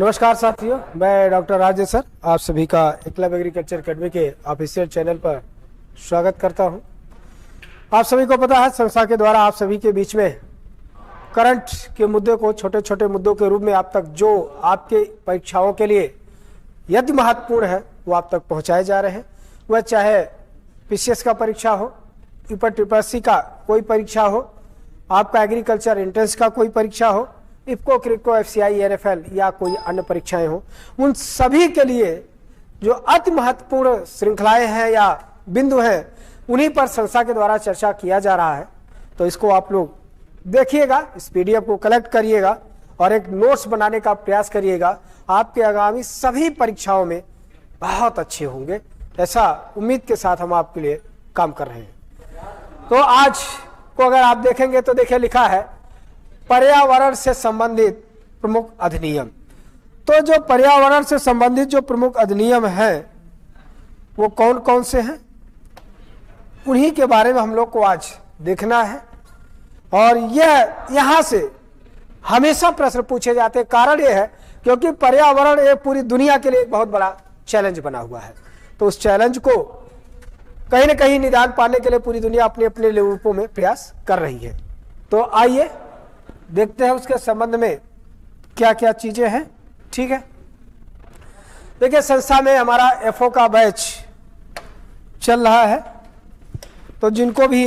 नमस्कार साथियों, मैं डॉक्टर राजेश सर आप सभी का एकलव्य एग्रीकल्चर अकेडमी के ऑफिशियल चैनल पर स्वागत करता हूं। आप सभी को पता है संस्था के द्वारा आप सभी के बीच में करंट के मुद्दे को छोटे छोटे मुद्दों के रूप में आप तक जो आपके परीक्षाओं के लिए यदि महत्वपूर्ण है वो आप तक पहुँचाए जा रहे हैं। वह चाहे PCS का परीक्षा हो, UPSC का कोई परीक्षा हो, आपका एग्रीकल्चर एंट्रेंस का कोई परीक्षा हो, इफको, क्रिको, FCI, NFL या कोई अन्य परीक्षाएं हो, उन सभी के लिए जो अति महत्वपूर्ण श्रृंखलाएं हैं या बिंदु हैं उन्हीं पर संस्था के द्वारा चर्चा किया जा रहा है। तो इसको आप लोग देखिएगा, इस PDF को कलेक्ट करिएगा और एक नोट्स बनाने का प्रयास करिएगा। आपके आगामी सभी परीक्षाओं में बहुत अच्छे होंगे, ऐसा उम्मीद के साथ हम आपके लिए काम कर रहे हैं। तो आज को अगर आप देखेंगे तो देखिए लिखा है पर्यावरण से संबंधित प्रमुख अधिनियम। तो जो पर्यावरण से संबंधित जो प्रमुख अधिनियम हैं वो कौन कौन से हैं, उन्हीं के बारे में हम लोग को आज देखना है। और यह यहाँ से हमेशा प्रश्न पूछे जाते हैं। कारण यह है क्योंकि पर्यावरण एक पूरी दुनिया के लिए एक बहुत बड़ा चैलेंज बना हुआ है। तो उस चैलेंज को कहीं न कहीं निदान पाने के लिए पूरी दुनिया अपने अपने रूपों में प्रयास कर रही है। तो आइए देखते हैं उसके संबंध में क्या क्या चीजें हैं। ठीक है, देखिए संस्था में हमारा FO का बैच चल रहा है। तो जिनको भी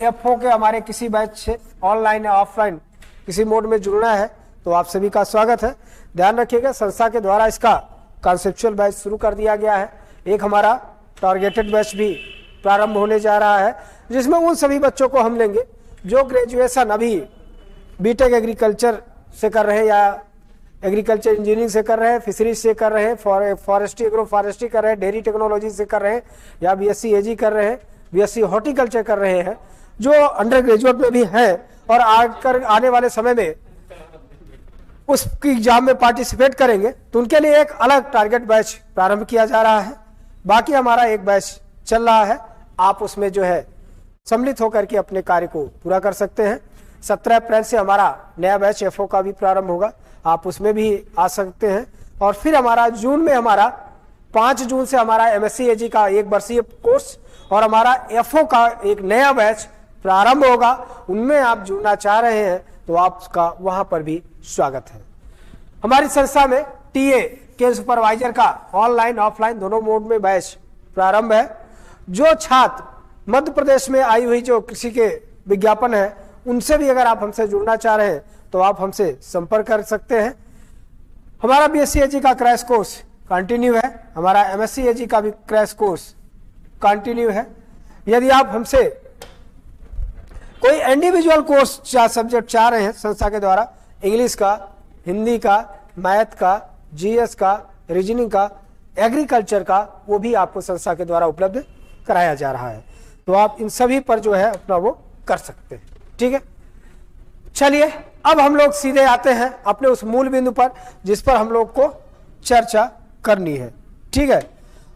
FO के हमारे किसी बैच से ऑनलाइन या ऑफलाइन किसी मोड में जुड़ना है तो आप सभी का स्वागत है। ध्यान रखिएगा संस्था के द्वारा इसका कॉन्सेप्चुअल बैच शुरू कर दिया गया है। एक हमारा टारगेटेड बैच भी प्रारंभ होने जा रहा है, जिसमें उन सभी बच्चों को हम लेंगे जो ग्रेजुएशन अभी BTech एग्रीकल्चर से कर रहे हैं या एग्रीकल्चर इंजीनियरिंग से कर रहे हैं, फिशरीज से कर रहे हैं, फॉरेस्ट्री एग्रो फॉरेस्ट्री कर रहे हैं, डेयरी टेक्नोलॉजी से कर रहे हैं या BSc AG कर रहे हैं, BSc हॉर्टिकल्चर कर रहे हैं, जो अंडर ग्रेजुएट में भी हैं और आने वाले समय में उसकी एग्जाम में पार्टिसिपेट करेंगे तो उनके लिए एक अलग टारगेट बैच प्रारंभ किया जा रहा है। बाकी हमारा एक बैच चल रहा है, आप उसमें जो है सम्मिलित होकर के अपने कार्य को पूरा कर सकते हैं। 17 अप्रैल से हमारा नया बैच FO का भी प्रारंभ होगा, आप उसमें भी आ सकते हैं। और फिर हमारा जून में हमारा 5 जून से हमारा MSc AG का एक वर्षीय कोर्स और हमारा FO का एक नया बैच प्रारंभ होगा। उनमें आप जुड़ना चाह रहे हैं तो आपका वहां पर भी स्वागत है। हमारी संस्था में TA के सुपरवाइजर का ऑनलाइन ऑफलाइन दोनों मोड में बैच प्रारंभ है। जो छात्र मध्य प्रदेश में आई हुई जो कृषि के विज्ञापन है उनसे भी अगर आप हमसे जुड़ना चाह रहे हैं तो आप हमसे संपर्क कर सकते हैं। हमारा BSc AG का क्रैश कोर्स कंटिन्यू है, हमारा MSc AG का भी क्रैश कोर्स कंटिन्यू है। यदि आप हमसे कोई इंडिविजुअल कोर्स सब्जेक्ट चाह रहे हैं संस्था के द्वारा, इंग्लिश का, हिंदी का, मैथ का, GS का, रीजनिंग का, एग्रीकल्चर का, वो भी आपको संस्था के द्वारा उपलब्ध कराया जा रहा है। तो आप इन सभी पर जो है अपना वो कर सकते हैं। ठीक है, चलिए अब हम लोग सीधे आते हैं अपने उस मूल बिंदु पर जिस पर हम लोग को चर्चा करनी है। ठीक है,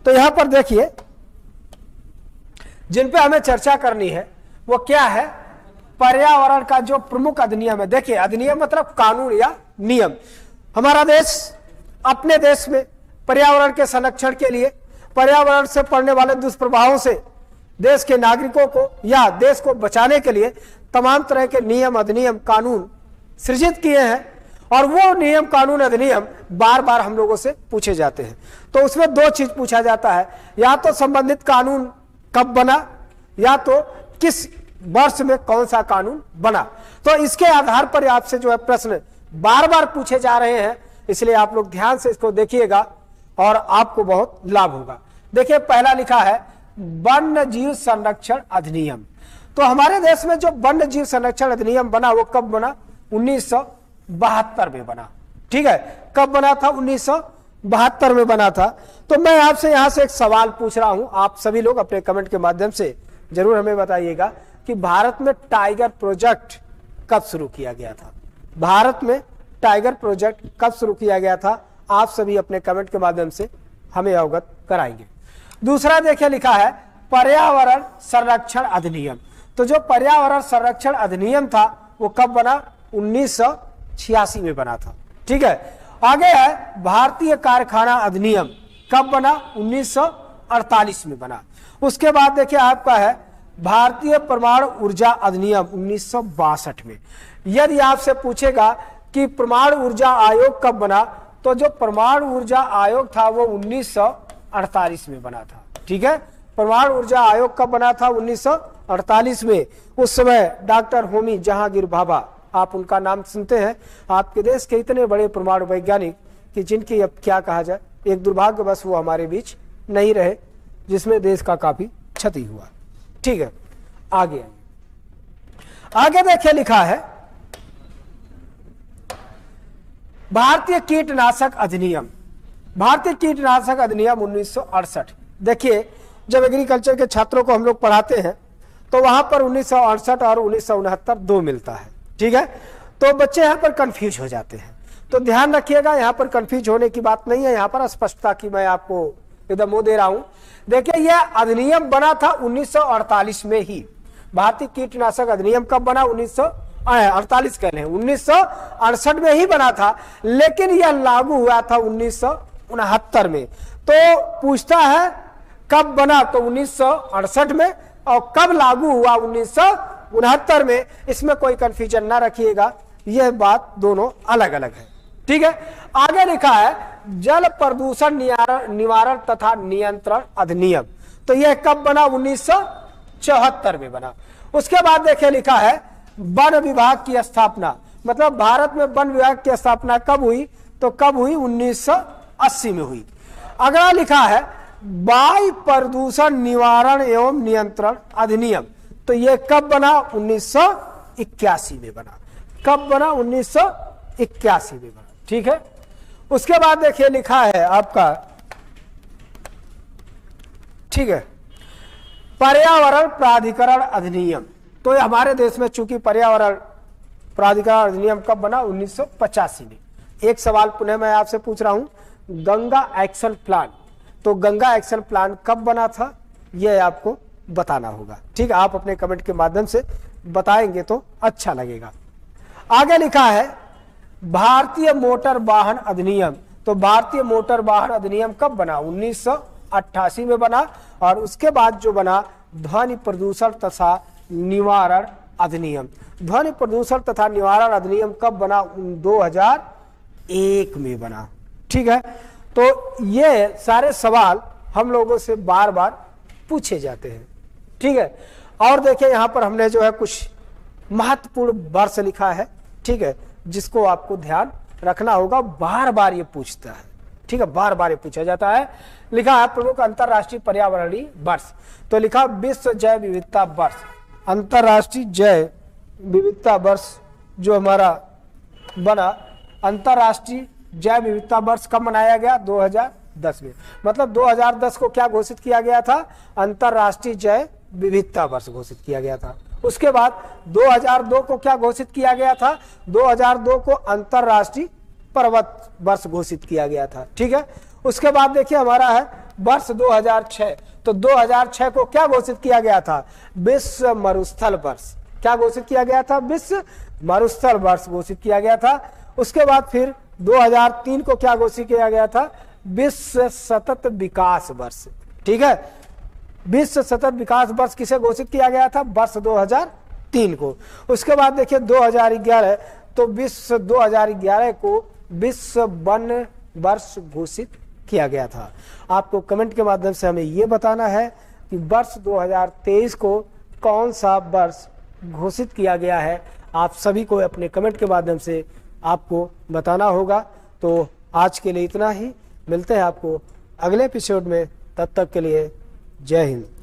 तो यहां पर देखिए जिन पे हमें चर्चा करनी है वो क्या है, पर्यावरण का जो प्रमुख अधिनियम है। देखिए अधिनियम मतलब कानून या नियम। हमारा देश अपने देश में पर्यावरण के संरक्षण के लिए, पर्यावरण से पड़ने वाले दुष्प्रभावों से देश के नागरिकों को या देश को बचाने के लिए तमाम तरह के नियम, अधिनियम, कानून सृजित किए हैं। और वो नियम, कानून, अधिनियम बार बार हम लोगों से पूछे जाते हैं। तो उसमें दो चीज पूछा जाता है, या तो संबंधित कानून कब बना या तो किस वर्ष में कौन सा कानून बना। तो इसके आधार पर आपसे जो है प्रश्न बार बार पूछे जा रहे हैं, इसलिए आप लोग ध्यान से इसको देखिएगा और आपको बहुत लाभ होगा। देखिए पहला लिखा है वन्य जीव संरक्षण अधिनियम। तो हमारे देश में जो वन्य जीव संरक्षण अधिनियम बना वो कब बना, 1972 में बना। ठीक है, कब बना था, 1972 में बना था। तो मैं आपसे यहां से एक सवाल पूछ रहा हूं, आप सभी लोग अपने कमेंट के माध्यम से जरूर हमें बताइएगा कि भारत में टाइगर प्रोजेक्ट कब शुरू किया गया था। भारत में टाइगर प्रोजेक्ट कब शुरू किया गया था, आप सभी अपने कमेंट के माध्यम से हमें अवगत कराएंगे। दूसरा देखिए लिखा है पर्यावरण संरक्षण अधिनियम। तो जो पर्यावरण संरक्षण अधिनियम था वो कब बना, 1986 में बना था। ठीक है, आगे है भारतीय कारखाना अधिनियम कब बना? 1948 में बना। उसके बाद देखिए आपका है भारतीय परमाणु ऊर्जा अधिनियम 1962 में। यदि आपसे पूछेगा कि परमाणु ऊर्जा आयोग कब बना, तो जो परमाणु ऊर्जा आयोग था वो 1948 में बना था। ठीक है, परमाणु ऊर्जा आयोग कब बना था? 1948 में। उस समय डॉक्टर होमी जहांगीर भाभा, आप उनका नाम सुनते हैं। आपके देश के इतने बड़े परमाणु वैज्ञानिक कि जिनकी अब क्या कहा जाए, एक दुर्भाग्यवश वो हमारे बीच नहीं रहे, जिसमें देश का काफी क्षति हुआ। ठीक है, आगे देखिए लिखा है भारतीय कीटनाशक अधिनियम। भारतीय कीटनाशक अधिनियम 1968। देखिए जब एग्रीकल्चर के छात्रों को हम लोग पढ़ाते हैं तो वहां पर 1968 और 1969 दो मिलता है। ठीक है, तो बच्चे यहाँ पर कंफ्यूज हो जाते हैं, तो ध्यान रखिएगा, यहाँ पर कंफ्यूज होने की बात नहीं है, यहाँ पर स्पष्टता की मैं आपको एकदम वो दे रहा हूं। देखिए यह अधिनियम बना था 1948 में ही। भारतीय कीटनाशक अधिनियम कब बना? 1948 कह रहे हैं, 1968 में ही बना था, लेकिन यह लागू हुआ था 1969 में। तो पूछता है कब बना, तो 1968 में, और कब लागू हुआ? 1969 में। इसमें कोई कंफ्यूजन ना रखिएगा, यह बात दोनों अलग अलग है। ठीक है, आगे लिखा है जल प्रदूषण निवारण तथा नियंत्रण अधिनियम। तो यह कब बना? 1974 में बना। उसके बाद देखिए लिखा है वन विभाग की स्थापना, मतलब भारत में वन विभाग की स्थापना कब हुई? तो कब हुई? 1980 में हुई। अगला लिखा है वायु प्रदूषण निवारण एवं नियंत्रण अधिनियम। तो यह कब बना? 1981 में बना। कब बना? 1981 में बना। ठीक है, उसके बाद देखिए लिखा है आपका, ठीक है, पर्यावरण प्राधिकरण अधिनियम। तो हमारे देश में चूंकि पर्यावरण प्राधिकरण अधिनियम कब बना? 1985 में। एक सवाल पुनः मैं आपसे पूछ रहा हूं, गंगा एक्शन प्लान, तो गंगा एक्शन प्लान कब बना था? यह आपको बताना होगा। ठीक है, आप अपने कमेंट के माध्यम से बताएंगे तो अच्छा लगेगा। आगे लिखा है भारतीय मोटर वाहन अधिनियम। तो भारतीय मोटर वाहन अधिनियम कब बना? 1988 में बना। और उसके बाद जो बना ध्वनि प्रदूषण तथा निवारण अधिनियम। ध्वनि प्रदूषण तथा निवारण अधिनियम कब बना? 2001 में बना। ठीक है, तो ये सारे सवाल हम लोगों से बार बार पूछे जाते हैं। ठीक है, और देखिए यहां पर हमने जो है कुछ महत्वपूर्ण वर्ष लिखा है। ठीक है, जिसको आपको ध्यान रखना होगा, बार बार ये पूछता है। ठीक है, बार बार ये पूछा जाता है। लिखा है प्रमुख अंतरराष्ट्रीय पर्यावरणीय वर्ष। तो लिखा विश्व जैव विविधता वर्ष। अंतरराष्ट्रीय जैव विविधता वर्ष जो हमारा बना, अंतरराष्ट्रीय जैव विविधता वर्ष कब मनाया गया? 2010 में। मतलब 2010 को क्या घोषित किया गया था? अंतरराष्ट्रीय जैव विविधता वर्ष घोषित किया गया था। उसके बाद 2002 को क्या घोषित किया गया था? 2002 को अंतरराष्ट्रीय पर्वत वर्ष घोषित किया गया था। ठीक है, उसके बाद देखिए हमारा है वर्ष 2006। तो 2006 को क्या घोषित किया गया था? विश्व मरुस्थल वर्ष। क्या घोषित किया गया था? विश्व मरुस्थल वर्ष घोषित किया गया था। उसके बाद फिर 2003 को क्या घोषित किया गया था? विश्व सतत विकास वर्ष। ठीक है, विश्व सतत विकास वर्ष किसे घोषित किया गया था? वर्ष 2003 को। उसके बाद देखिए 2011, तो विश्व 2011 को विश्व वन वर्ष घोषित किया गया था। आपको कमेंट के माध्यम से हमें यह बताना है कि वर्ष 2023 को कौन सा वर्ष घोषित किया गया है। आप सभी को अपने कमेंट के माध्यम से आपको बताना होगा। तो आज के लिए इतना ही, मिलते हैं आपको अगले एपिसोड में। तब तक के लिए जय हिंद।